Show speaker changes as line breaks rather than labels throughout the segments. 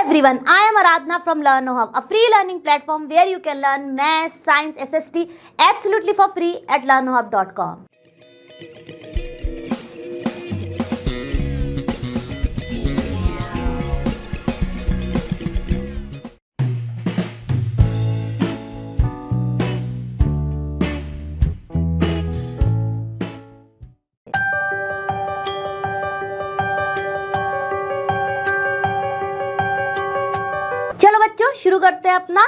everyone, I am Aradhana from LearnoHub, a free learning platform where you can learn math, science, SST absolutely for free at learnohub.com. चलो बच्चों शुरू करते हैं अपना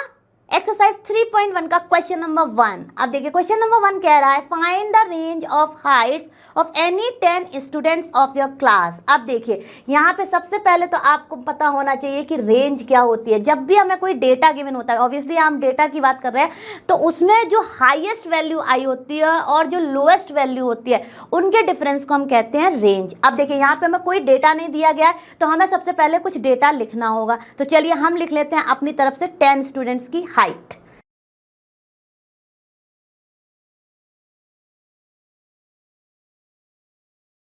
exercise 3.1 का question number 1। अब देखिए क्वेश्चन नंबर 1 कह रहा है find the range of Heights of any 10 students of your class. अब देखिए यहाँ पे सबसे पहले तो आपको पता होना चाहिए कि रेंज क्या होती है। जब भी हमें कोई डेटा गिवन होता है, ऑब्वियसली हम डेटा की बात कर रहे हैं, तो उसमें जो हाईएस्ट वैल्यू आई होती है और जो लोएस्ट वैल्यू होती है उनके डिफरेंस को हम कहते हैं रेंज। अब देखिए यहाँ पे हमें कोई डेटा नहीं दिया गया है तो हमें सबसे पहले कुछ डेटा लिखना होगा। तो चलिए हम लिख लेते हैं अपनी तरफ से 10 स्टूडेंट्स की हाइट।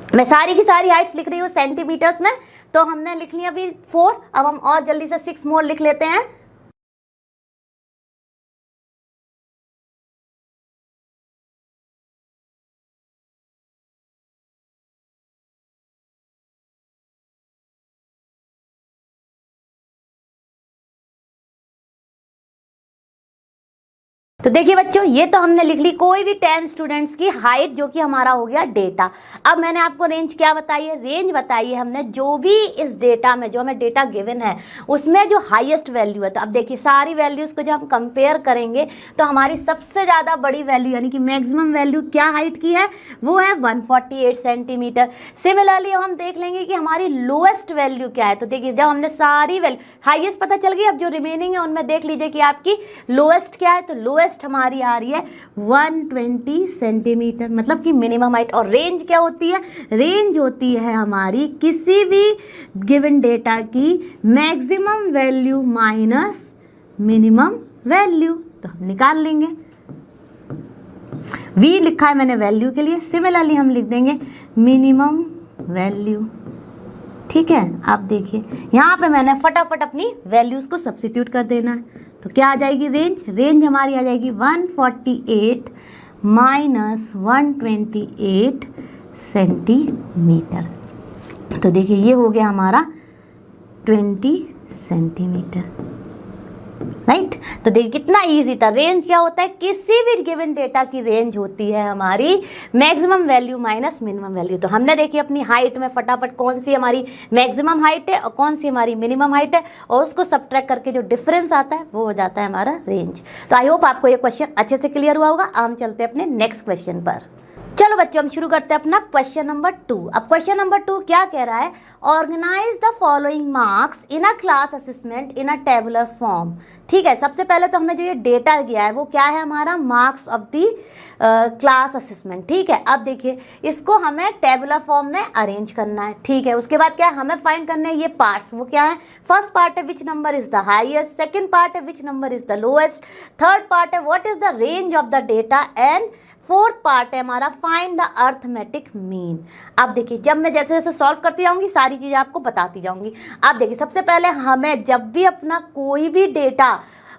मैं सारी की सारी हाइट्स लिख रही हूँ सेंटीमीटर्स में, तो हमने लिख लिया अभी 4। अब हम और जल्दी से 6 मोर लिख लेते हैं। तो देखिए बच्चों ये तो हमने लिख ली कोई भी 10 स्टूडेंट्स की हाइट, जो कि हमारा हो गया डेटा। अब मैंने आपको रेंज क्या बताई है? रेंज बताई है हमने जो भी इस डेटा में, जो हमें डेटा गिवन है उसमें जो हाईएस्ट वैल्यू है। तो अब देखिए सारी वैल्यूज़ को जब हम कंपेयर करेंगे तो हमारी सबसे ज़्यादा बड़ी वैल्यू यानी कि मैक्सिमम वैल्यू क्या हाइट की है? वो है 148 सेंटीमीटर। सिमिलरली अब हम देख लेंगे कि हमारी लोएस्ट वैल्यू क्या है। तो देखिए जब हमने सारी वैल्यू हाईएस्ट पता चल गई, अब जो रिमेनिंग है उनमें देख लीजिए कि आपकी लोएस्ट क्या है। तो लोएस्ट हमारी आ रही है 120 सेंटीमीटर, मतलब कि मिनिमम हाइट। और रेंज क्या होती है? रेंज होती है हमारी किसी भी गिवन डेटा की maximum value minus minimum value. तो हम निकाल लेंगे, V लिखा है मैंने वैल्यू के लिए, सिमिलरली हम लिख देंगे मिनिमम वैल्यू। ठीक है, आप देखिए यहाँ पे मैंने फटाफट अपनी वैल्यूज़ को सब्स्टिट्यूट कर देना है। तो क्या आ जाएगी रेंज? रेंज हमारी आ जाएगी 148 माइनस 128 सेंटीमीटर। तो देखिए ये हो गया हमारा 20 सेंटीमीटर, राइट। तो देखिए कितना इजी था। रेंज क्या होता है? किसी भी गिवन डेटा की रेंज होती है हमारी maximum value minus minimum value. तो हमने देखिए अपनी हाइट में फटाफट कौन सी हमारी मैक्सिमम हाइट है और कौन सी हमारी मिनिमम हाइट है, और उसको सब्ट्रैक्ट करके जो डिफरेंस आता है वो हो जाता है हमारा रेंज। तो आई होप आपको ये क्वेश्चन अच्छे से क्लियर हुआ होगा। हम चलते हैं अपने नेक्स्ट क्वेश्चन पर। चलो बच्चों हम शुरू करते हैं अपना क्वेश्चन नंबर 2। अब क्वेश्चन नंबर 2 क्या कह रहा है? Organise the following marks in a class assessment in a tabular form. ठीक है, सबसे पहले तो हमें जो ये डेटा गया है वो क्या है? हमारा marks of the class assessment. ठीक है, अब देखिए इसको हमें टेबुलर फॉर्म में अरेंज करना है। ठीक है, उसके बाद क्या है? हमें फाइंड करना है ये पार्ट्स। वो क्या है? फर्स्ट पार्ट है which number is the highest, second part है which number is the lowest, third part है what is the range of the data, and fourth part है हमारा फाइंड द अर्थमेटिक मीन। अब देखिए जब मैं जैसे जैसे सॉल्व करती जाऊंगी सारी चीज़ें आपको बताती जाऊंगी। अब देखिए सबसे पहले हमें जब भी अपना कोई भी डेटा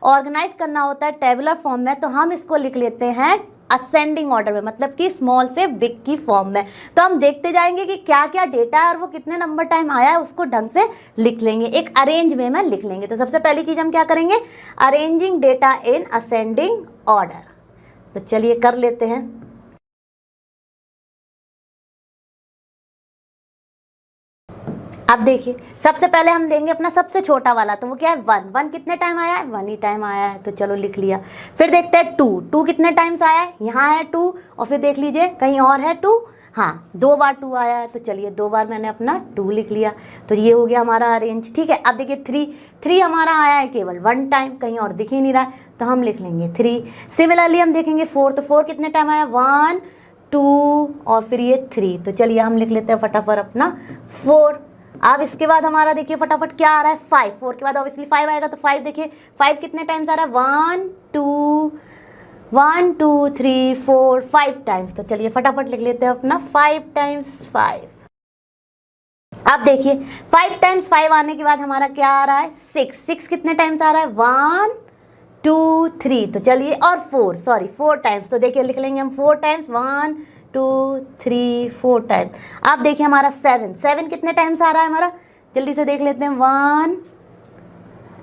ऑर्गेनाइज करना होता है टेबुलर फॉर्म में, तो हम इसको लिख लेते हैं असेंडिंग ऑर्डर में, मतलब कि स्मॉल से बिग की फॉर्म में। तो हम देखते जाएंगे कि क्या क्या डेटा है और वो कितने नंबर टाइम आया है, उसको ढंग से लिख लेंगे, एक अरेंज वे में लिख लेंगे। तो सबसे पहली चीज़ हम क्या करेंगे? Arranging data in ascending order. तो चलिए कर लेते हैं। अब देखिए सबसे पहले हम देंगे अपना सबसे छोटा वाला, तो वो क्या है? 1। 1 कितने टाइम आया है? 1 ही टाइम आया है, तो चलो लिख लिया। फिर देखते हैं 2। 2 कितने टाइम्स आया है? यहाँ है 2, और फिर देख लीजिए कहीं और है 2। हाँ, 2 बार 2 आया है, तो चलिए 2 बार मैंने अपना 2 लिख लिया। तो ये हो गया हमारा अरेंज। ठीक है, अब देखिए 3 हमारा आया है केवल 1 टाइम, कहीं और दिख ही नहीं रहा है, तो हम लिख लेंगे 3। सिमिलरली हम देखेंगे 4, तो 4 कितने टाइम आया? 1, 2 और फिर ये 3। तो चलिए हम लिख लेते हैं फटाफट अपना 4। अब इसके बाद हमारा देखिए फटाफट क्या आ रहा है? 5। 4 के बाद ऑब्वियसली 5 आएगा, तो 5 देखिए 5 कितने टाइम्स आ रहा है? 1, 2, 3, 4, 5 टाइम्स। तो चलिए फटाफट लिख लेते हैं अपना 5 टाइम्स 5। अब देखिए 5 टाइम्स 5 आने के बाद हमारा क्या आ रहा है 6 कितने टाइम्स आ रहा है 1 2 3, तो चलिए और 4 टाइम्स, तो देखिए लिख लेंगे हम 4 टाइम्स 1 2 3 4 टाइम्स। अब देखिए हमारा 7 कितने टाइम्स आ रहा है हमारा, जल्दी से देख लेते हैं 1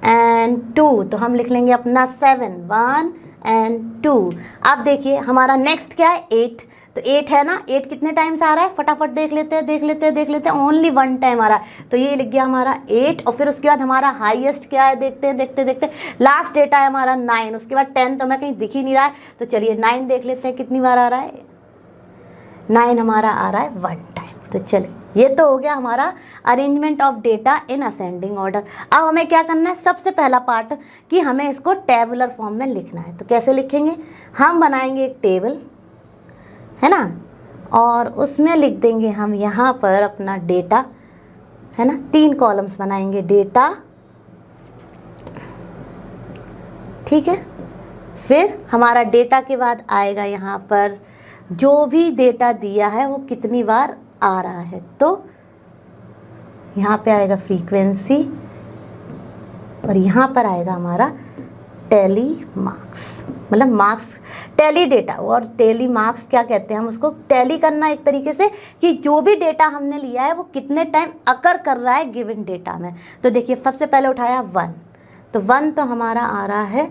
एंड 2, तो हम लिख लेंगे अपना 7 1 एंड 2। अब देखिए हमारा नेक्स्ट क्या है 8, तो 8 है ना, 8 कितने टाइम्स आ रहा है फटाफट देख लेते हैं, ओनली 1 टाइम आ रहा है, तो ये लिख गया हमारा 8। और फिर उसके बाद हमारा हाईएस्ट क्या है देखते लास्ट डेटा है हमारा 9, उसके बाद 10 तो मैं कहीं दिख ही नहीं रहा है, तो चलिए 9 देख लेते हैं कितनी बार आ रहा है, 9 हमारा आ रहा है 1 टाइम। तो चलिए ये तो हो गया हमारा arrangement of data in ascending order. अब हमें क्या करना है, सबसे पहला पार्ट कि हमें इसको टेबुलर फॉर्म में लिखना है। तो कैसे लिखेंगे, हम बनाएंगे एक टेबल है ना, और उसमें लिख देंगे हम यहाँ पर अपना डेटा है ना, 3 कॉलम्स बनाएंगे डेटा, ठीक है। फिर हमारा डेटा के बाद आएगा यहाँ पर जो भी डेटा दिया है वो कितनी बार आ रहा है, तो यहाँ पे आएगा फ्रीक्वेंसी और यहाँ पर आएगा हमारा टैली मार्क्स, मतलब मार्क्स टैली डेटा, और टैली मार्क्स क्या कहते हैं, हम उसको टैली करना एक तरीके से कि जो भी डेटा हमने लिया है वो कितने टाइम अकर कर रहा है गिवन डेटा में। तो देखिए सबसे पहले उठाया 1, तो 1 तो हमारा आ रहा है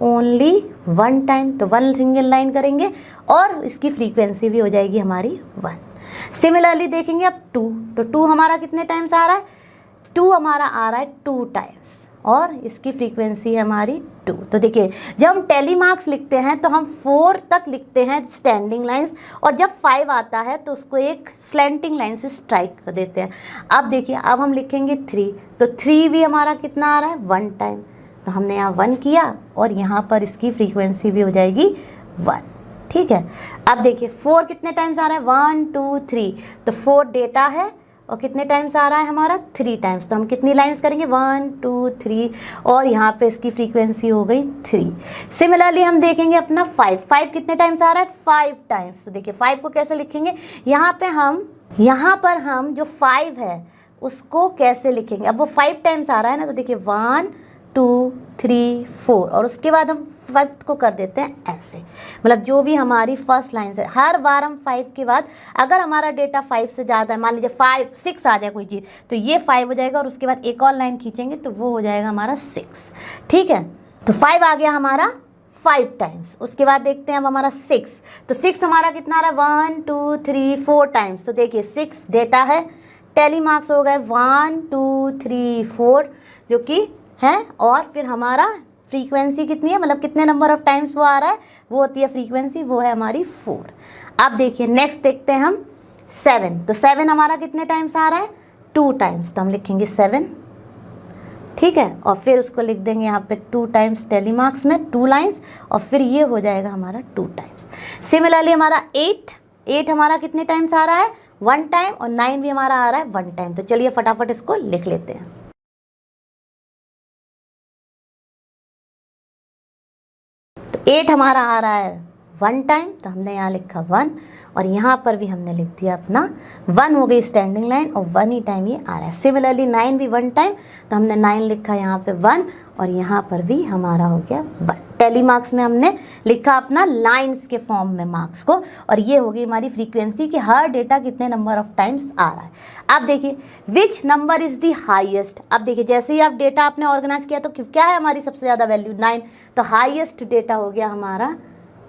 ओनली 1 टाइम, तो 1 सिंगल लाइन करेंगे और इसकी फ्रीक्वेंसी भी हो जाएगी हमारी 1। सिमिलरली देखेंगे अब 2, तो 2 हमारा कितने टाइम्स आ रहा है, 2 हमारा आ रहा है 2 टाइम्स और इसकी फ्रीक्वेंसी है हमारी 2। तो देखिए जब हम टैली मार्क्स लिखते हैं तो हम 4 तक लिखते हैं स्टैंडिंग लाइंस, और जब 5 आता है तो उसको एक स्लैंटिंग लाइन से स्ट्राइक कर देते हैं। अब देखिए अब हम लिखेंगे 3, तो 3 भी हमारा कितना आ रहा है 1 टाइम, तो हमने यहाँ 1 किया और यहाँ पर इसकी फ्रीक्वेंसी भी हो जाएगी 1, ठीक है। अब देखिए 4 कितने टाइम्स आ रहा है 1 2 3, तो 4 डेटा है और कितने टाइम्स आ रहा है हमारा 3 टाइम्स, तो हम कितनी लाइंस करेंगे 1 2 3 और यहाँ पे इसकी फ्रीक्वेंसी हो गई 3। सिमिलरली हम देखेंगे अपना 5 कितने टाइम्स आ रहा है 5 टाइम्स, तो देखिए 5 को कैसे लिखेंगे, यहाँ पर हम जो 5 है उसको कैसे लिखेंगे, अब वो 5 टाइम्स आ रहा है ना, तो देखिए 1 2 3 4 और उसके बाद हम 5 को कर देते हैं ऐसे, मतलब जो भी हमारी फर्स्ट लाइन है हर बार हम 5 के बाद अगर हमारा डेटा 5 से ज़्यादा है, मान लीजिए 5 6 आ जाए कोई चीज़, तो ये 5 हो जाएगा और उसके बाद एक और लाइन खींचेंगे तो वो हो जाएगा हमारा 6, ठीक है। तो 5 आ गया हमारा 5 टाइम्स, उसके बाद देखते हैं अब हमारा 6, तो 6 हमारा कितना आ रहा है 1 2 3 4 टाइम्स, तो देखिए 6 डेटा है, टैली मार्क्स हो गए 1 2 3 4 जो कि है, और फिर हमारा फ्रीक्वेंसी कितनी है, मतलब कितने नंबर ऑफ टाइम्स वो आ रहा है, वो होती है फ्रीक्वेंसी, वो है हमारी 4। अब देखिए नेक्स्ट देखते हैं हम 7, तो 7 हमारा कितने टाइम्स आ रहा है 2 टाइम्स, तो हम लिखेंगे 7, ठीक है, और फिर उसको लिख देंगे यहाँ पे 2 टाइम्स टैली मार्क्स में 2 लाइंस, और फिर ये हो जाएगा हमारा 2 टाइम्स। सिमिलरली हमारा 8 हमारा कितने टाइम्स आ रहा है 1 टाइम, और 9 भी हमारा आ रहा है 1 टाइम, तो चलिए फटाफट इसको लिख लेते हैं। तो 8 हमारा आ रहा है 1 टाइम, तो हमने यहाँ लिखा 1, और यहाँ पर भी हमने लिख दिया अपना 1 हो गई स्टैंडिंग लाइन और 1 ही टाइम ये आ रहा है। सिमिलरली 9 भी 1 टाइम, तो हमने 9 लिखा यहाँ पे 1, और यहाँ पर भी हमारा हो गया 1। टैली मार्क्स में हमने लिखा अपना लाइंस के फॉर्म में मार्क्स को, और ये हो गई हमारी फ्रीक्वेंसी कि हर डेटा कितने नंबर ऑफ टाइम्स आ रहा है। अब देखिए which number is the highest, अब देखिए जैसे ही आप डेटा आपने ऑर्गेनाइज किया तो क्या है हमारी सबसे ज़्यादा वैल्यू 9, तो हाईएस्ट डेटा हो गया हमारा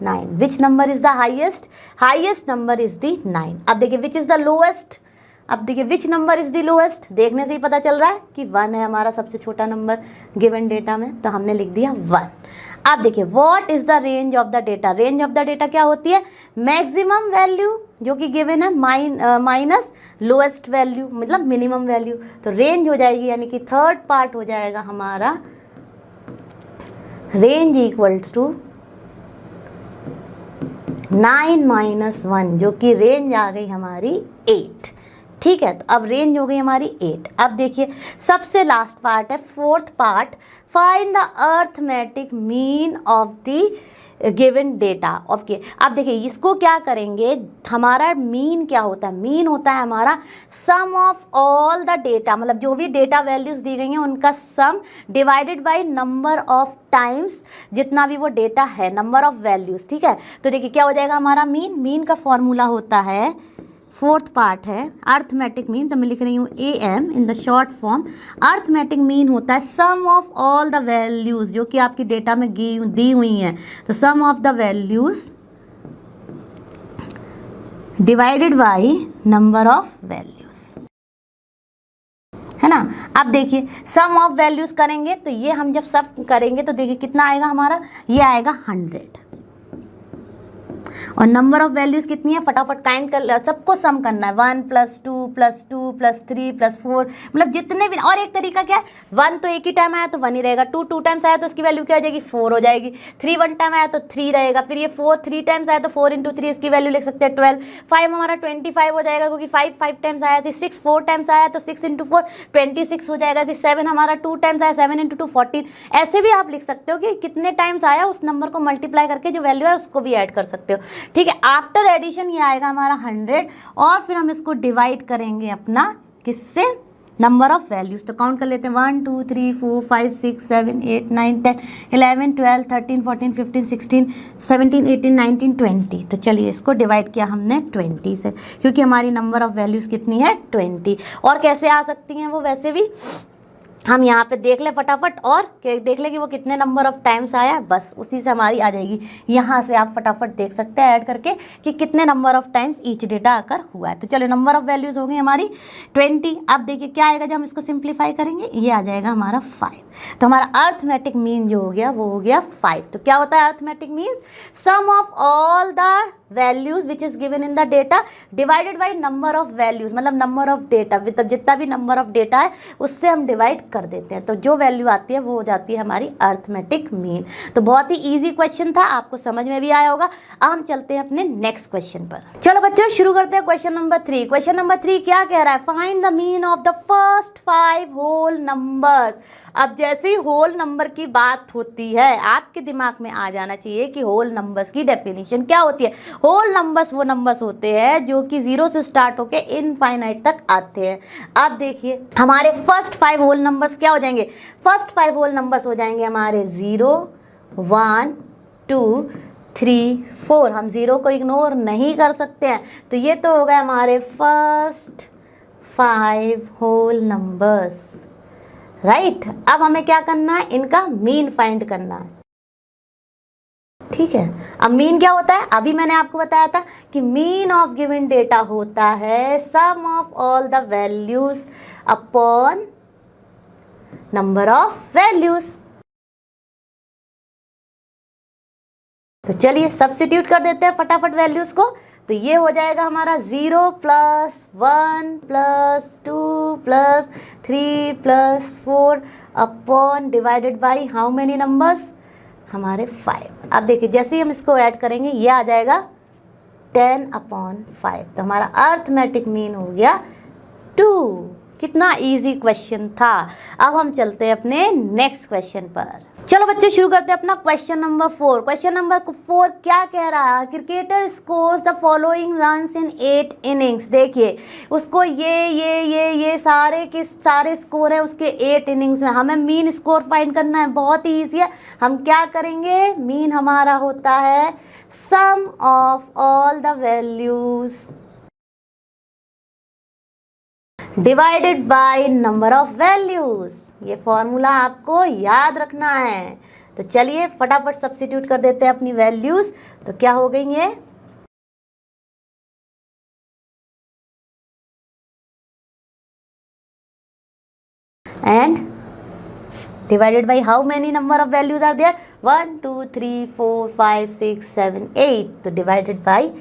9। Which number is the highest number is the 9। अब देखिए विच इज़ द लोएस्ट, अब देखिए which number is the lowest, देखने से ही पता चल रहा है कि 1 है हमारा सबसे छोटा नंबर गिवन डेटा में, तो हमने लिख दिया 1। अब देखिए what is the range of the data, range of the data क्या होती है, मैक्सिमम वैल्यू जो कि गिवन है माइनस लोएस्ट वैल्यू मतलब मिनिमम वैल्यू, तो रेंज हो जाएगी यानी कि थर्ड पार्ट हो जाएगा हमारा रेंज इक्वल्स टू 9 माइनस 1, जो कि रेंज आ गई हमारी 8, ठीक है। तो अब रेंज हो गई हमारी 8। अब देखिए सबसे लास्ट पार्ट है 4th part, find the arithmetic mean of the given data. Okay, अब देखिए इसको क्या करेंगे, हमारा मीन क्या होता है, मीन होता है हमारा sum of all the data, मतलब जो भी डेटा वैल्यूज दी गई हैं उनका सम divided by number of times, जितना भी वो डेटा है, नंबर ऑफ वैल्यूज। ठीक है, तो देखिए क्या हो जाएगा हमारा मीन, मीन का फॉर्मूला होता है, फोर्थ पार्ट है अर्थमेटिक मीन, तो मैं लिख रही हूँ AM in the short form. Arithmetic mean होता है sum of all the values जो कि आपकी डेटा में दी हुई हैं, तो sum of the values divided by number of values, है ना। अब देखिए सम ऑफ वैल्यूज करेंगे तो ये हम जब सब करेंगे तो देखिए कितना आएगा हमारा, ये आएगा 100, और नंबर ऑफ वैल्यूज कितनी है, फटाफट काउंट कर, सबको सम करना है, 1 + 2 + 2 + 3 + 4, मतलब जितने भी। और एक तरीका क्या है, 1 तो एक ही टाइम आया तो 1 ही रहेगा, 2 2 टाइम्स आया तो उसकी वैल्यू क्या हो जाएगी, 4 हो जाएगी, 3 1 टाइम आया तो 3 रहेगा, फिर ये 4 3 टाइम्स आया तो 4 × 3 इसकी वैल्यू लिख सकते हैं 12, 5 हमारा 25 हो जाएगा क्योंकि 5 5 टाइम्स आया थी, 6 4 टाइम्स आया तो 6 × 4 26 हो जाएगा, 7 हमारा 2 टाइम्स आया, 7 × 2 14। ऐसे भी आप लिख सकते हो कि कितने टाइम्स आया उस नंबर को मल्टीप्लाई करके जो वैल्यू है उसको भी ऐड कर सकते हो। ठीक है, आफ्टर एडिशन ये आएगा हमारा 100, और फिर हम इसको डिवाइड करेंगे अपना किससे, नंबर ऑफ वैल्यूज। तो काउंट कर लेते हैं, 1 2 3 4 5 6 7 8 9 10 11 12 13 14 15 16 17 18 19 20। तो चलिए इसको डिवाइड किया हमने 20 से, क्योंकि हमारी नंबर ऑफ वैल्यूज कितनी है 20। और कैसे आ सकती हैं वो, वैसे भी हम यहाँ पे देख ले फटाफट और देख ले कि वो कितने नंबर ऑफ टाइम्स आया, बस उसी से हमारी आ जाएगी। यहाँ से आप फटाफट देख सकते हैं ऐड करके कि कितने number of times each data आकर हुआ है। तो चलो नंबर ऑफ वैल्यूज़ हो गई हमारी 20। अब देखिए क्या आएगा जब हम इसको सिंप्लीफाई करेंगे, ये आ जाएगा हमारा 5। तो हमारा अर्थमेटिक मीन जो हो गया वो हो गया 5। तो क्या होता है arithmetic means, sum of all the values which is given in the data divided by number of values, मतलब नंबर ऑफ डेटा, मतलब जितना भी नंबर ऑफ डेटा है उससे हम डिवाइड कर देते हैं, तो जो वैल्यू आती है वो हो जाती है हमारी अर्थमेटिक मीन। तो बहुत ही इजी क्वेश्चन था, आपको समझ में भी आया होगा। अब हम चलते हैं अपने नेक्स्ट क्वेश्चन पर। चलो बच्चों शुरू करते हैं क्वेश्चन नंबर 3। क्वेश्चन नंबर 3 क्या कह रहा है, find the mean of the first 5 whole numbers. अब जैसे ही होल नंबर की बात होती है आपके दिमाग में आ जाना चाहिए कि होल नंबर्स की डेफिनेशन क्या होती है। होल नंबर्स वो नंबर्स होते हैं जो कि 0 से स्टार्ट होके इनफाइनाइट तक आते हैं। अब देखिए हमारे फर्स्ट 5 होल नंबर्स क्या हो जाएंगे, फर्स्ट 5 होल नंबर्स हो जाएंगे हमारे 0 1 2 3 4। हम 0 को इग्नोर नहीं कर सकते हैं, तो ये तो हो गए हमारे फर्स्ट 5 होल नंबर्स, राइट। अब हमें क्या करना है, इनका मीन फाइंड करना है। ठीक है, अब मीन क्या होता है, अभी मैंने आपको बताया था कि मीन ऑफ गिवन डेटा होता है sum of all the values upon number of values. तो चलिए सब्स्टिट्यूट कर देते हैं फटाफट वैल्यूज को। तो ये हो जाएगा हमारा 0 + 1 + 2 + 3 + 4 upon divided by how many numbers, हमारे 5। अब देखिए जैसे ही हम इसको ऐड करेंगे ये आ जाएगा 10/5। तो हमारा अर्थमेटिक मीन हो गया 2। कितना इजी क्वेश्चन था। अब हम चलते हैं अपने नेक्स्ट क्वेश्चन पर। चलो बच्चे शुरू करते हैं अपना क्वेश्चन नंबर 4। क्वेश्चन नंबर 4 क्या कह रहा है, cricketer scores the following runs in 8 innings. देखिए उसको ये सारे के सारे स्कोर है उसके 8 इनिंग्स में, हमें मीन स्कोर फाइंड करना है। बहुत ही ईजी है, हम क्या करेंगे, मीन हमारा होता है sum of all the values divided by number of values. ये फॉर्मूला आपको याद रखना है। तो चलिए फटाफट सब्स्टिट्यूट कर देते हैं अपनी वैल्यूज। तो क्या हो गई ये, and divided by how many number of values are there, 1 2 3 4 5 6 7 8। तो डिवाइडेड बाय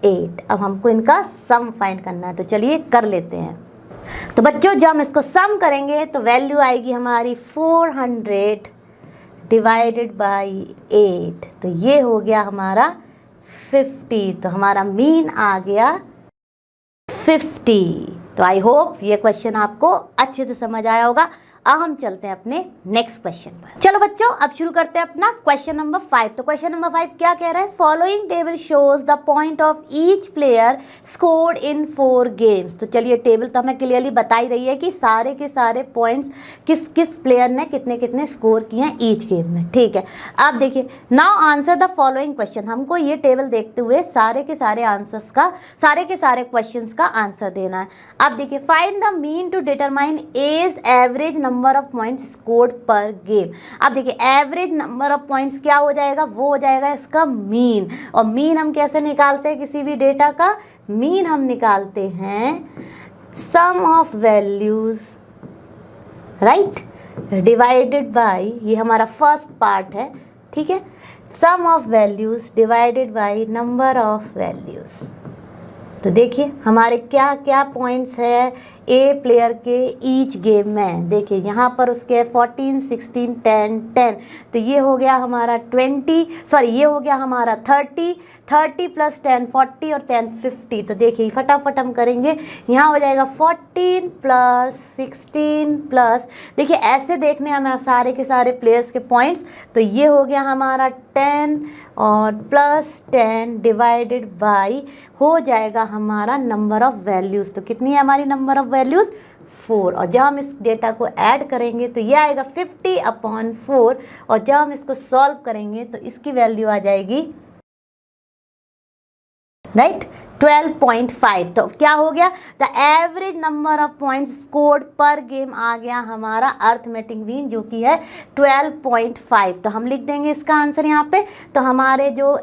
8। अब हमको इनका सम फाइंड करना है, तो चलिए कर लेते हैं। तो बच्चों जब हम इसको सम करेंगे तो वैल्यू आएगी हमारी 400 डिवाइडेड बाय 8। तो ये हो गया हमारा 50। तो हमारा मीन आ गया 50। तो आई होप ये क्वेश्चन आपको अच्छे से समझ आया होगा। अब हम चलते हैं अपने नेक्स्ट क्वेश्चन पर। चलो बच्चों, अब शुरू करते हैं अपना क्वेश्चन नंबर 5। तो क्वेश्चन नंबर 5 क्या कह रहा है? Following table shows the point of each player scored in 4 games. तो चलिए, टेबल तो हमें क्लियरली बता ही रही है कि सारे के सारे पॉइंट्स किस किस प्लेयर ने कितने कितने स्कोर किए हैं ईच गेम में। ठीक है, अब देखिए, now answer the following question. हमको ये टेबल देखते हुए सारे के सारे आंसर्स का, सारे के सारे क्वेश्चंस का आंसर देना है। अब देखिए, find the mean to determine as average number of points scored per game. अब देखिए, एवरेज नंबर ऑफ पॉइंट्स क्या हो जाएगा? वो हो जाएगा इसका मीन। और मीन हम कैसे निकालते हैं किसी भी डेटा का? मीन हम निकालते हैं sum of values, right, divided by, ये हमारा फर्स्ट पार्ट है, ठीक है, sum of values divided by number of values. तो देखिए हमारे क्या क्या पॉइंट्स है ए प्लेयर के ईच गेम में। देखिए यहाँ पर उसके 14, 16, 10, 10, तो ये हो गया हमारा 20, सॉरी ये हो गया हमारा 30, 30 प्लस 10 40 और 10 50। तो देखिए फटाफट हम करेंगे, यहाँ हो जाएगा 14 प्लस 16 प्लस, देखिए ऐसे देखने हमें सारे के सारे प्लेयर्स के पॉइंट्स। तो ये हो गया हमारा 10 और प्लस 10 डिवाइडेड बाई हो जाएगा हमारा नंबर ऑफ वैल्यूज़। तो कितनी है हमारी नंबर ऑफ वैल्यूज़? 4। और जब हम इस डेटा को ऐड करेंगे तो ये आएगा 50/4। और जब हम इसको सॉल्व करेंगे तो इसकी वैल्यू आ जाएगी, राइट, 12.5। तो क्या हो गया? The average number of points scored per game आ गया हमारा अर्थमेटिक मीन, जो कि है 12.5। तो हम लिख देंगे इसका आंसर यहाँ पे। तो हमारे जो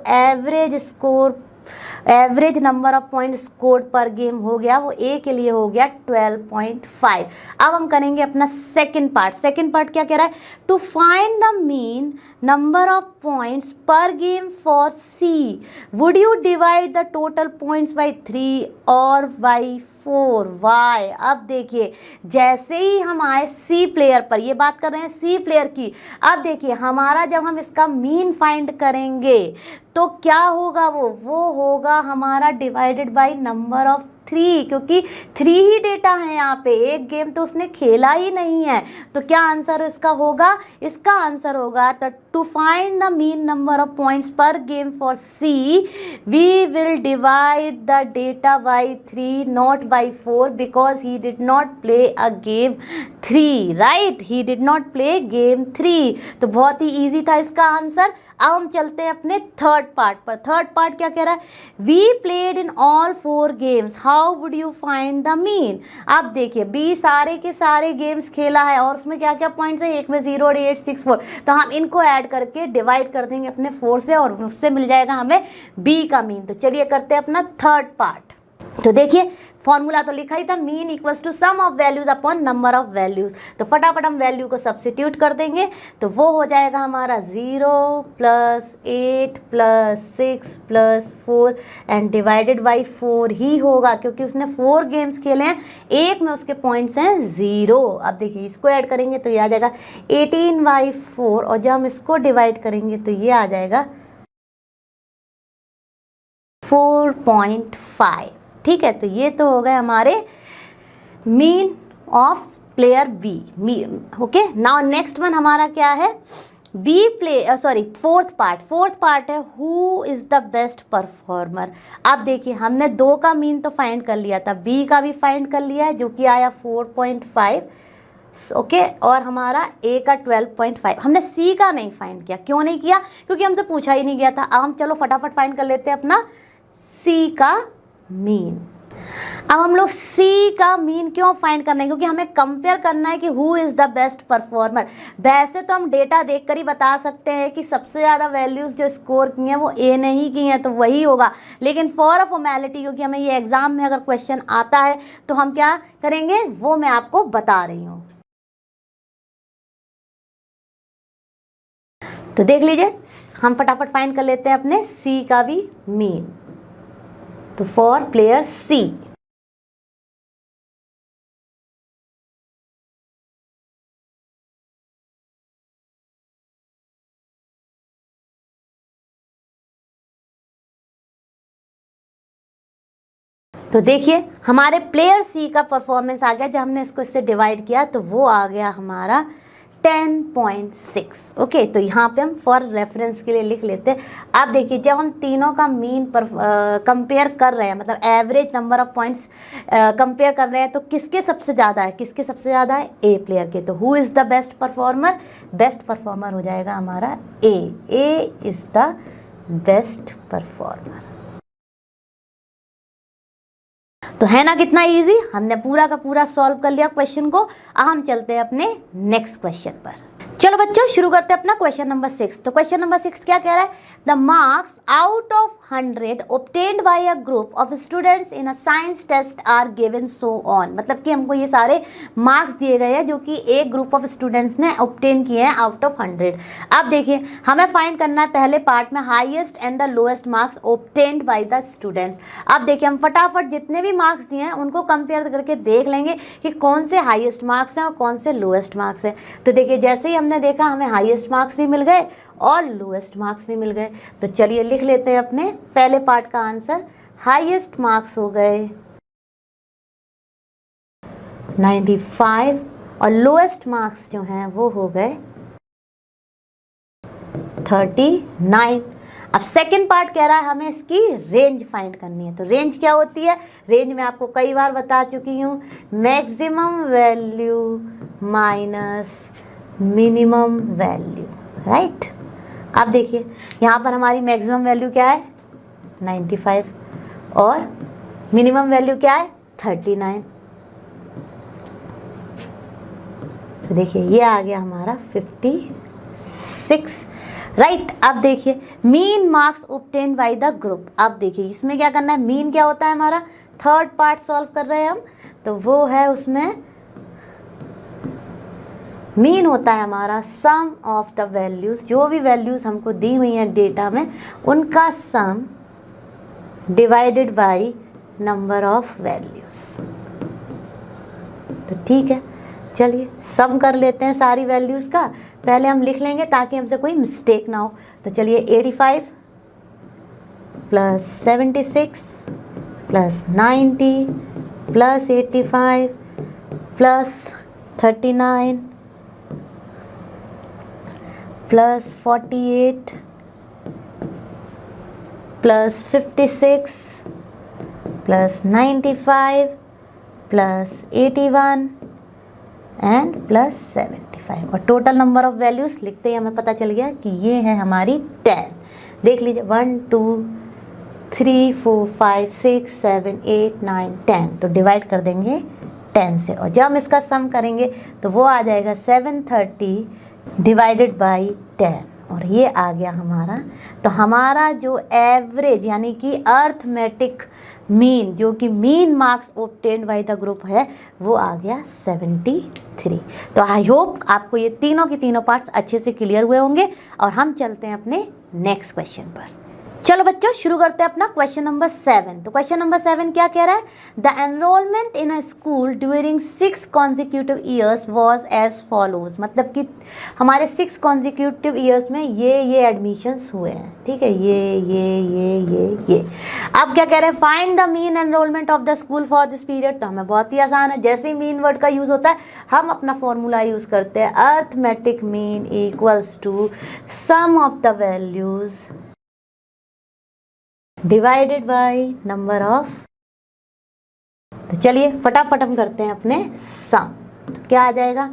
average number of point scored per game हो गया वो ए के लिए हो गया 12.5। अब हम करेंगे अपना सेकंड पार्ट। सेकंड पार्ट क्या कह रहा है? To find the mean number of points per game for C, would you divide the total points by 3 और बाई 4? वाई। अब देखिए, जैसे ही हम आए सी प्लेयर पर, ये बात कर रहे हैं सी प्लेयर की। अब देखिए हमारा जब हम इसका मीन फाइंड करेंगे तो क्या होगा? वो होगा हमारा डिवाइडेड बाय नंबर ऑफ 3, क्योंकि 3 ही डेटा है यहाँ पे, एक गेम तो उसने खेला ही नहीं है। तो क्या आंसर इसका होगा? इसका आंसर होगा to find the mean number of points per game for C, we will divide the data by 3 not by 4, because he did not play a game 3, right, he did not play game 3। तो बहुत ही easy था इसका answer. अब हम चलते हैं अपने third part पर। थर्ड पार्ट क्या कह रहा है? We played in all 4 games, how would you find the mean? अब देखिए बी सारे के सारे गेम्स खेला है और उसमें क्या क्या पॉइंट्स है? एक में 0 और 8, 6, 4। तो हम इनको ऐड करके डिवाइड कर देंगे अपने 4 से और उससे मिल जाएगा हमें बी का मीन। तो चलिए करते हैं अपना थर्ड पार्ट। तो देखिए फॉर्मूला तो लिखा ही था, mean equals to sum of values upon number of values. तो फटाफट हम वैल्यू को सब्सिट्यूट कर देंगे। तो वो हो जाएगा हमारा 0 plus 8 plus 6 plus 4 and divided by 4 ही होगा, क्योंकि उसने 4 गेम्स खेले हैं, एक में उसके पॉइंट्स हैं 0। अब देखिए इसको ऐड करेंगे तो ये आ जाएगा 18/4 और जब हम इसको डिवाइड करेंगे तो ये आ जाएगा 4.5। ठीक है, तो ये तो हो गए हमारे mean of player B. Okay, now next one हमारा क्या है? B play sorry fourth part है who is the best performer. अब देखिए हमने 2 का मीन तो फाइंड कर लिया था, बी का भी फाइंड कर लिया है जो कि आया 4.5, ओके, और हमारा ए का 12.5। हमने सी का नहीं फाइंड किया। क्यों नहीं किया? क्योंकि हमसे पूछा ही नहीं गया था। अब हम चलो फटाफट फाइंड कर लेते हैं अपना सी का मीन। अब हम लोग सी का मीन क्यों फाइंड करना है? क्योंकि हमें कंपेयर करना है कि who is the best performer. वैसे तो हम डेटा देखकर ही बता सकते हैं कि सबसे ज़्यादा वैल्यूज़ जो स्कोर की हैं वो ए ने ही की हैं, तो वही होगा। लेकिन फॉर अ फॉर्मेलिटी, क्योंकि हमें ये एग्जाम में अगर क्वेश्चन आता है तो हम क्या करेंगे वो मैं आपको बता रही हूँ। तो देख लीजिए हम फटाफट फाइंड कर लेते हैं अपने सी का भी मीन। तो फॉर प्लेयर सी, तो देखिए हमारे प्लेयर सी का परफॉर्मेंस आ गया, जब हमने इसको इससे डिवाइड किया तो वो आ गया हमारा 10.6। ओके, तो यहाँ पे हम फॉर रेफरेंस के लिए लिख लेते हैं। आप देखिए जब हम तीनों का मीन पर कंपेयर कर रहे हैं, मतलब average number of points compare कर रहे हैं, तो किसके सबसे ज़्यादा है, किसके सबसे ज़्यादा है, ए प्लेयर के। तो who is the best performer, best performer हो जाएगा हमारा A is the best performer. तो है ना कितना इजी, हमने पूरा का पूरा सॉल्व कर लिया क्वेश्चन को। अब हम चलते हैं अपने नेक्स्ट क्वेश्चन पर। चलो बच्चों शुरू करते हैं अपना क्वेश्चन नंबर 6। तो क्वेश्चन नंबर 6 क्या कह रहा है, the marks out of 100 obtained by a group of students in a science test are given so on। मतलब कि हमको ये सारे मार्क्स दिए गए हैं जो कि एक ग्रुप ऑफ स्टूडेंट्स ने ऑब्टेन किए हैं आउट ऑफ 100। अब देखिए हमें फाइंड करना है पहले पार्ट में highest and the lowest marks obtained by the students. अब देखिए हम फटाफट जितने भी मार्क्स दिए हैं उनको कंपेयर करके देख लेंगे कि कौन से हाईएस्ट मार्क्स हैं और कौन से लोएस्ट मार्क्स हैं। तो देखिए जैसे ही हमने देखा हमें हाईएस्ट मार्क्स भी मिल गए और लोएस्ट मार्क्स भी मिल गए। तो चलिए लिख लेते हैं अपने पहले पार्ट का आंसर। हाईएस्ट मार्क्स हो गए 95 और लोएस्ट मार्क्स जो हैं वो हो गए 39। अब सेकंड पार्ट कह रहा है हमें इसकी रेंज फाइंड करनी है। तो रेंज क्या होती है, रेंज में आपको कई बार बता चुकी हूँ, maximum value minus minimum value, right. अब देखिए यहाँ पर हमारी मैक्सिमम वैल्यू क्या है 95 और मिनिमम वैल्यू क्या है 39। तो देखिए ये आ गया हमारा 56, राइट। अब देखिए mean marks obtain by the group. अब देखिए इसमें क्या करना है, मीन क्या होता है हमारा, थर्ड पार्ट सॉल्व कर रहे हैं हम, तो वो है उसमें मीन होता है हमारा सम ऑफ द वैल्यूज़, जो भी वैल्यूज़ हमको दी हुई हैं डेटा में उनका सम divided by number of values. तो ठीक है चलिए सम कर लेते हैं सारी वैल्यूज़ का। पहले हम लिख लेंगे ताकि हमसे कोई मिस्टेक ना हो। तो चलिए 85 plus 76 plus 90 plus 85 plus 39 plus 48 plus 56 plus 95 plus 81 and plus 75 और टोटल नंबर ऑफ वैल्यूज़ लिखते ही हमें पता चल गया कि ये है हमारी 10। देख लीजिए 1 2 3 4 5 6 7 8 9 10। तो डिवाइड कर देंगे 10 से और जब हम इसका सम करेंगे तो वो आ जाएगा 730 डिवाइडेड बाई 10 और ये आ गया हमारा। तो हमारा जो एवरेज यानी कि अर्थमेटिक मीन, जो कि mean marks obtained by the group है, वो आ गया 73। तो आई होप आपको ये तीनों के तीनों पार्ट्स अच्छे से क्लियर हुए होंगे और हम चलते हैं अपने नेक्स्ट क्वेश्चन पर। चलो बच्चों शुरू करते हैं अपना क्वेश्चन नंबर 7। तो क्वेश्चन नंबर 7 क्या कह रहा है, the enrolment in a school during 6 consecutive years was as follows. मतलब कि हमारे 6 कॉन्जिक्यूटिव ईयर्स में ये एडमिशन्स हुए हैं, ठीक है, ये। अब क्या कह रहे हैं, find the mean enrolment of the school for this period. तो हमें बहुत ही आसान है, जैसे ही मीन वर्ड का यूज़ होता है हम अपना फॉर्मूला यूज़ करते हैं, arithmetic mean equals to sum of the values divided by number of. तो चलिए फटाफट हम करते हैं अपने सम। तो क्या आ जाएगा,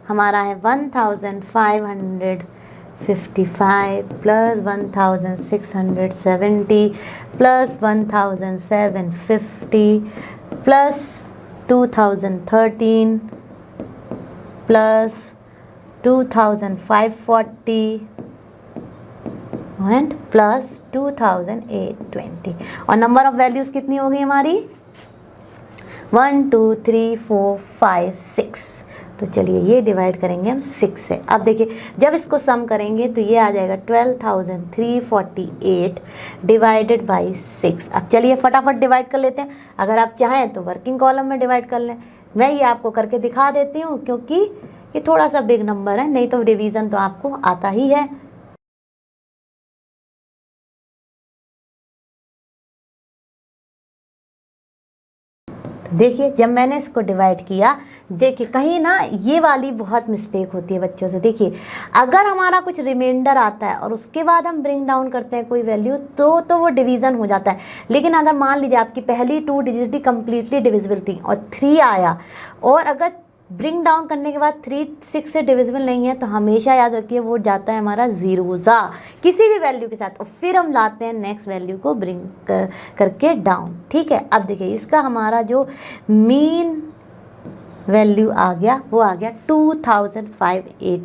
हमारा है 1555 plus 1670 plus 1750 plus 2013 plus 2540 and plus 2820 और नंबर ऑफ वैल्यूज़ कितनी हो गई हमारी 1 2 3 4 5 6। तो चलिए ये डिवाइड करेंगे हम 6 से। अब देखिए जब इसको सम करेंगे तो ये आ जाएगा 12,348 डिवाइडेड बाई 6। अब चलिए फटाफट डिवाइड कर लेते हैं, अगर आप चाहें तो वर्किंग कॉलम में डिवाइड कर लें। मैं ये आपको करके दिखा देती हूँ क्योंकि ये थोड़ा सा बिग नंबर है, नहीं तो डिवीज़न तो आपको आता ही है। देखिए जब मैंने इसको डिवाइड किया, देखिए कहीं ना ये वाली बहुत मिस्टेक होती है बच्चों से। देखिए अगर हमारा कुछ रिमाइंडर आता है और उसके बाद हम ब्रिंग डाउन करते हैं कोई वैल्यू तो वो डिवीज़न हो जाता है। लेकिन अगर मान लीजिए आपकी पहली 2 डिजिट कंप्लीटली डिविजिबल थी और 3 आया, और अगर ब्रिंग डाउन करने के बाद 3 6 से डिविजिबल नहीं है, तो हमेशा याद रखिए वो जाता है हमारा ज़ीरोज़ा किसी भी वैल्यू के साथ, और फिर हम लाते हैं नेक्स्ट वैल्यू को ब्रिंग करके डाउन। ठीक है, अब देखिए इसका हमारा जो मीन वैल्यू आ गया वो आ गया 2558।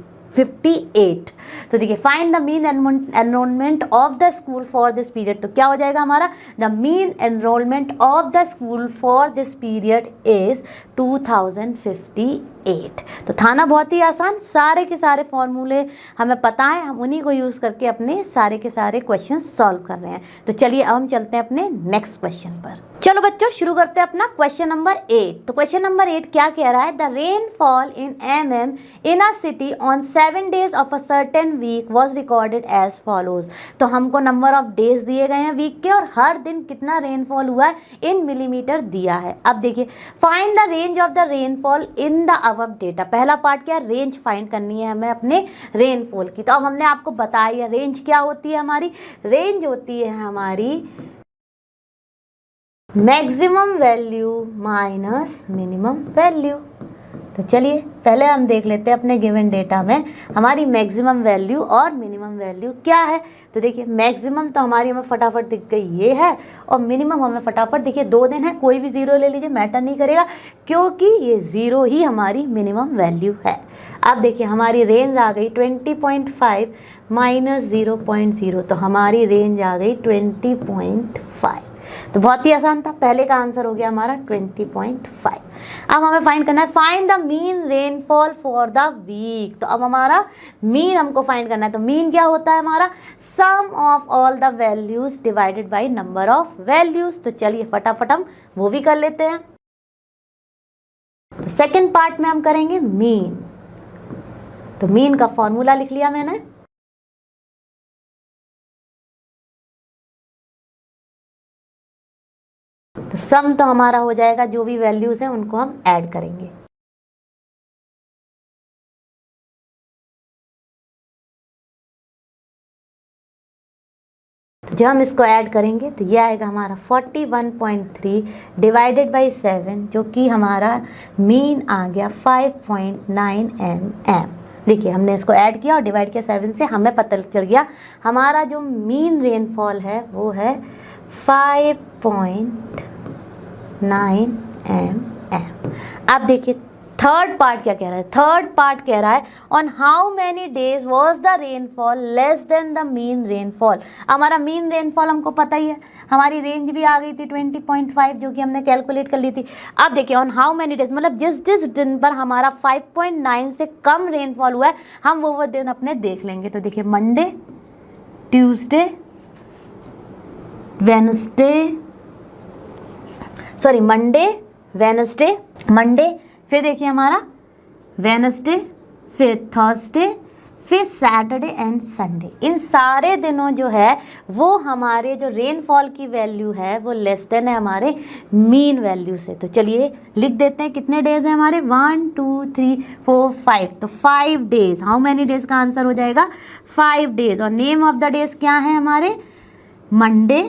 तो देखिए find the mean enrolment of the school for this period. तो क्या हो जाएगा हमारा, the mean enrolment of the school for this period is 2058। तो था ना बहुत ही आसान, सारे के सारे फॉर्मूले हमें पता है, हम उन्हीं को यूज़ करके अपने सारे के सारे क्वेश्चन सॉल्व कर रहे हैं। तो चलिए अब हम चलते हैं अपने नेक्स्ट क्वेश्चन पर। चलो बच्चों शुरू करते हैं अपना क्वेश्चन नंबर 8। तो क्वेश्चन नंबर 8 क्या कह रहा है, the rainfall in mm in a city on 7 days of a certain week was recorded as follows. तो हमको नंबर ऑफ डेज दिए गए हैं वीक के, और हर दिन कितना रेनफॉल हुआ है इन मिलीमीटर दिया है। अब देखिए find the range of the rainfall in the above data. पहला पार्ट क्या है, रेंज फाइंड करनी है हमें अपने रेनफॉल की। तो अब हमने आपको बताया रेंज क्या होती है, हमारी रेंज होती है हमारी maximum value minus minimum value. तो चलिए पहले हम देख लेते हैं अपने गिवन डेटा में हमारी मैक्सिमम वैल्यू और मिनिमम वैल्यू क्या है। तो देखिए मैक्सिमम तो हमारी हमें फटाफट दिख गई ये है, और मिनिमम हमें फटाफट देखिए 2 दिन है, कोई भी ज़ीरो ले लीजिए मैटर नहीं करेगा, क्योंकि ये ज़ीरो ही हमारी मिनिमम वैल्यू है। अब देखिए हमारी रेंज आ गई 20.5 माइनस 0.0, तो हमारी रेंज आ गई 20.5। तो बहुत ही आसान था, पहले का आंसर हो गया हमारा 20.5। अब हमें फाइंड करना है find the mean rainfall for the week. तो अब हमारा मीन हमको फाइंड करना है। तो मीन क्या होता है हमारा, sum of all the values divided by number of values. तो चलिए फटाफट हम वो भी कर लेते हैं। तो सेकंड पार्ट में हम करेंगे मीन। तो मीन का फॉर्मूला लिख लिया मैंने। तो सम तो हमारा हो जाएगा, जो भी वैल्यूज हैं उनको हम ऐड करेंगे। तो जब हम इसको ऐड करेंगे तो ये आएगा हमारा 41.3 डिवाइडेड बाई 7, जो कि हमारा मीन आ गया 5.9 mm। देखिए हमने इसको ऐड किया और डिवाइड किया 7 से, हमें पता चल गया हमारा जो मीन रेनफॉल है वो है 5.9 mm। अब देखिए थर्ड पार्ट क्या कह रहा है, थर्ड पार्ट कह रहा है on how many days was the rainfall less than the mean rainfall. हमारा मीन रेनफॉल हमको पता ही है, हमारी रेंज भी आ गई थी 20.5 जो कि हमने कैलकुलेट कर ली थी। अब देखिए ऑन हाउ मैनी डेज मतलब जिस जिस दिन पर हमारा 5.9 से कम रेनफॉल हुआ है हम वो दिन अपने देख लेंगे। तो देखिए Monday, Tuesday, Monday, Wednesday, Monday, फिर देखिए हमारा वेनसडे, फिर थर्सडे, फिर सैटरडे एंड संडे। इन सारे दिनों जो है वो हमारे जो रेनफॉल की वैल्यू है वो लेस देन है हमारे मीन वैल्यू से। तो चलिए लिख देते हैं कितने डेज हैं हमारे, 1 2 3 4 5। तो 5 डेज, हाउ मैनी डेज का आंसर हो जाएगा 5 डेज। और नेम ऑफ द डेज क्या है हमारे, Monday,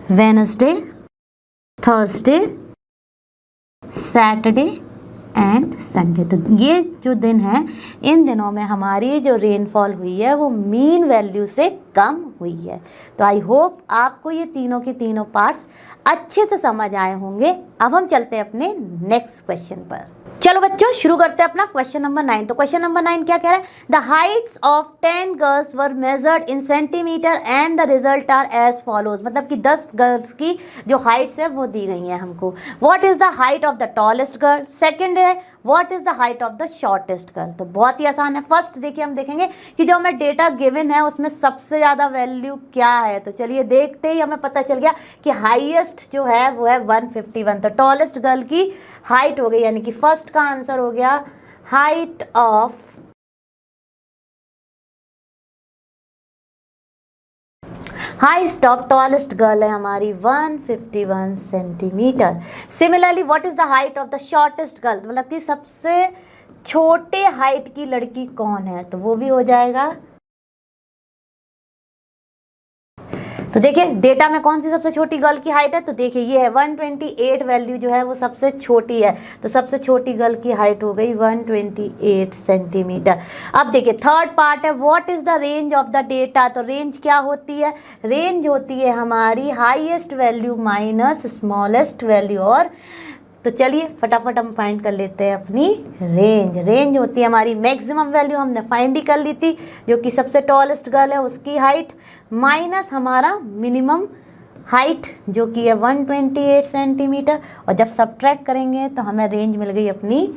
Wednesday, Thursday, Saturday and Sunday. तो ये जो दिन है इन दिनों में हमारी जो रेनफॉल हुई है वो मीन वैल्यू से कम हुई है। तो आई होप आपको ये तीनों के तीनों पार्ट्स अच्छे से समझ आए होंगे। अब हम चलते हैं अपने नेक्स्ट क्वेश्चन पर। चलो बच्चों शुरू करते हैं अपना क्वेश्चन नंबर 9। तो क्वेश्चन नंबर 9 क्या कह रहा है, the heights of 10 girls were measured in centimetre and the result are as follows. मतलब कि 10 गर्ल्स की जो हाइट्स है वो दी गई है हमको। What is the height of the tallest girl, second है what is the height of the shortest girl. तो बहुत ही आसान है। फर्स्ट देखिए हम देखेंगे कि जो हमें डेटा गिवन है उसमें सबसे ज़्यादा वैल्यू क्या है। तो चलिए देखते ही हमें पता चल गया कि हाईएस्ट जो है वो है 151। तो टॉलेस्ट गर्ल की हाइट हो गई, यानी कि फर्स्ट का आंसर हो गया height highest of tallest girl है हमारी 151 centimetre. Similarly what is the height of the shortest girl, मतलब कि सबसे छोटे हाइट की लड़की कौन है, तो वो भी हो जाएगा। तो देखिए डेटा में कौन सी सबसे छोटी गर्ल की हाइट है, तो देखिए ये है 128 वैल्यू जो है वो सबसे छोटी है, तो सबसे छोटी गर्ल की हाइट हो गई 128 सेंटीमीटर। अब देखिए थर्ड पार्ट है what is the range of the data, तो रेंज क्या होती है, रेंज होती है हमारी highest value minus smallest value. और तो चलिए फटाफट हम फाइंड कर लेते हैं अपनी रेंज। रेंज होती है हमारी मैक्सिमम वैल्यू, हमने फाइंड ही कर ली थी जो कि सबसे टॉलेस्ट गर्ल है उसकी हाइट, माइनस हमारा मिनिमम हाइट जो कि है 128 सेंटीमीटर, और जब सब्ट्रैक्ट करेंगे तो हमें रेंज मिल गई अपनी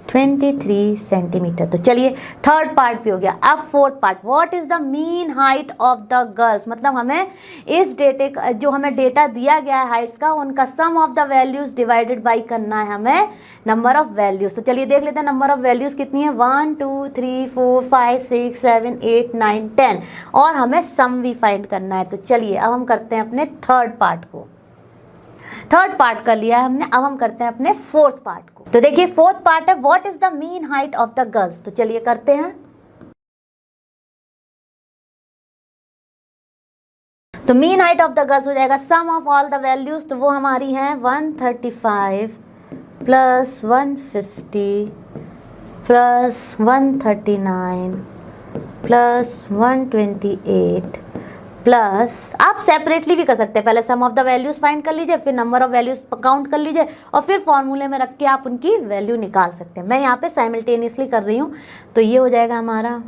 23 सेंटीमीटर। तो चलिए थर्ड पार्ट भी हो गया। अब fourth part what is the mean height of the girls, मतलब हमें इस डेटे का जो हमें डेटा दिया गया है हाइट्स का, उनका sum of the values divided by करना है हमें नंबर ऑफ वैल्यूज। तो चलिए देख लेते हैं नंबर ऑफ वैल्यूज कितनी है, 1 2 3 4 5 6 7 8 9 10, और हमें सम भी फाइंड करना है। तो चलिए अब हम करते हैं अपने थर्ड पार्ट को। थर्ड पार्ट कर लिया है हमने, अब हम करते हैं अपने फोर्थ पार्ट को। तो देखिए फोर्थ पार्ट है what is the mean height of the girls, तो चलिए करते हैं। तो mean height of the girls हो जाएगा सम ऑफ ऑल द वैल्यूज, तो वो हमारी हैं 135 प्लस 150 प्लस 139 प्लस 128 प्लस, आप सेपरेटली भी कर सकते हैं, पहले सम ऑफ द वैल्यूज फाइंड कर लीजिए, फिर नंबर ऑफ वैल्यूज काउंट कर लीजिए, और फिर फॉर्मूले में रख के आप उनकी वैल्यू निकाल सकते हैं। मैं यहाँ पे साइमल्टेनियसली कर रही हूँ, तो ये हो जाएगा हमारा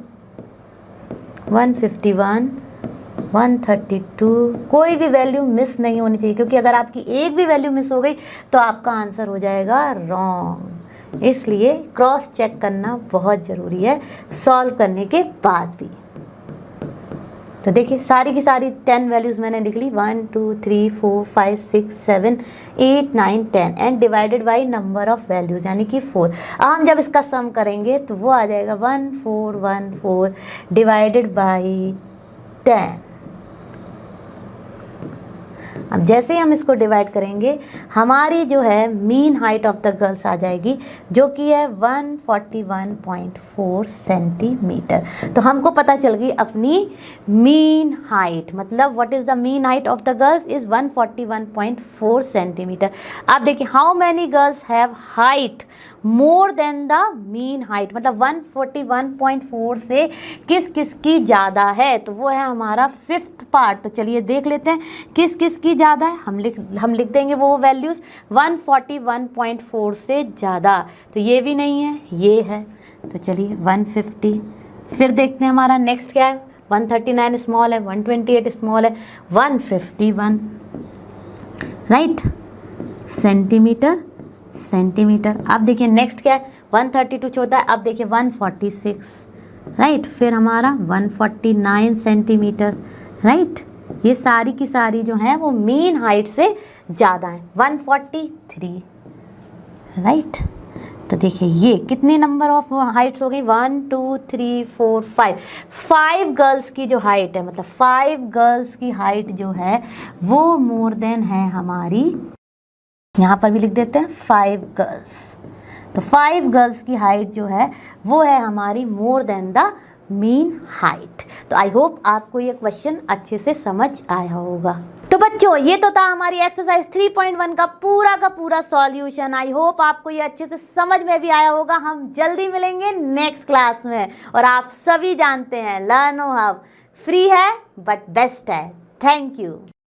151 132, कोई भी वैल्यू मिस नहीं होनी चाहिए, क्योंकि अगर आपकी एक भी वैल्यू मिस हो गई तो आपका आंसर हो जाएगा रॉन्ग, इसलिए क्रॉस चेक करना बहुत ज़रूरी है सॉल्व करने के बाद भी। तो देखिए सारी की सारी 10 वैल्यूज़ मैंने लिख ली, 1 2 3 4 5 6 7 8 9 10 and divided by number of values यानी कि 4। अब हम जब इसका सम करेंगे तो वो आ जाएगा 1414 डिवाइडेड बाई 10। अब जैसे ही हम इसको डिवाइड करेंगे हमारी जो है mean height of the girls आ जाएगी जो कि है 141.4 सेंटीमीटर। तो हमको पता चल गई अपनी मीन हाइट, मतलब what is the mean height of the girls is 141.4 centimetre. आप देखिए how many girls have height more than the mean height, मतलब 141.4 से किस किस की ज़्यादा है, तो वो है हमारा फिफ्थ पार्ट। तो चलिए देख लेते हैं किस किस की ज़्यादा है। हम लिख देंगे वो वैल्यूज़ 141.4 से ज़्यादा, तो ये भी नहीं है, ये है, तो चलिए 150। फिर देखते हैं हमारा नेक्स्ट क्या है, 139 स्मॉल है, 128 स्मॉल है, 151 राइट सेंटीमीटर। अब देखिए नेक्स्ट क्या है, 132 छोटा है, अब देखिए 146 राइट, फिर हमारा 149 सेंटीमीटर राइट। ये सारी की सारी जो है वो मीन हाइट से ज़्यादा है, 143 राइट। तो देखिए ये कितने नंबर ऑफ हाइट्स हो गई, 1 2 3 4 5 गर्ल्स की जो हाइट है, मतलब 5 गर्ल्स की हाइट जो है वो मोर देन है हमारी, यहाँ पर भी लिख देते हैं 5 गर्ल्स। तो 5 गर्ल्स की हाइट जो है वो है हमारी more than the mean height. तो आई होप आपको ये क्वेश्चन अच्छे से समझ आया होगा। तो बच्चों ये तो था हमारी एक्सरसाइज 3.1 का पूरा सॉल्यूशन। आई होप आपको ये अच्छे से समझ में भी आया होगा। हम जल्दी मिलेंगे नेक्स्ट क्लास में, और आप सभी जानते हैं लर्नो हब फ्री है बट बेस्ट है। Thank you.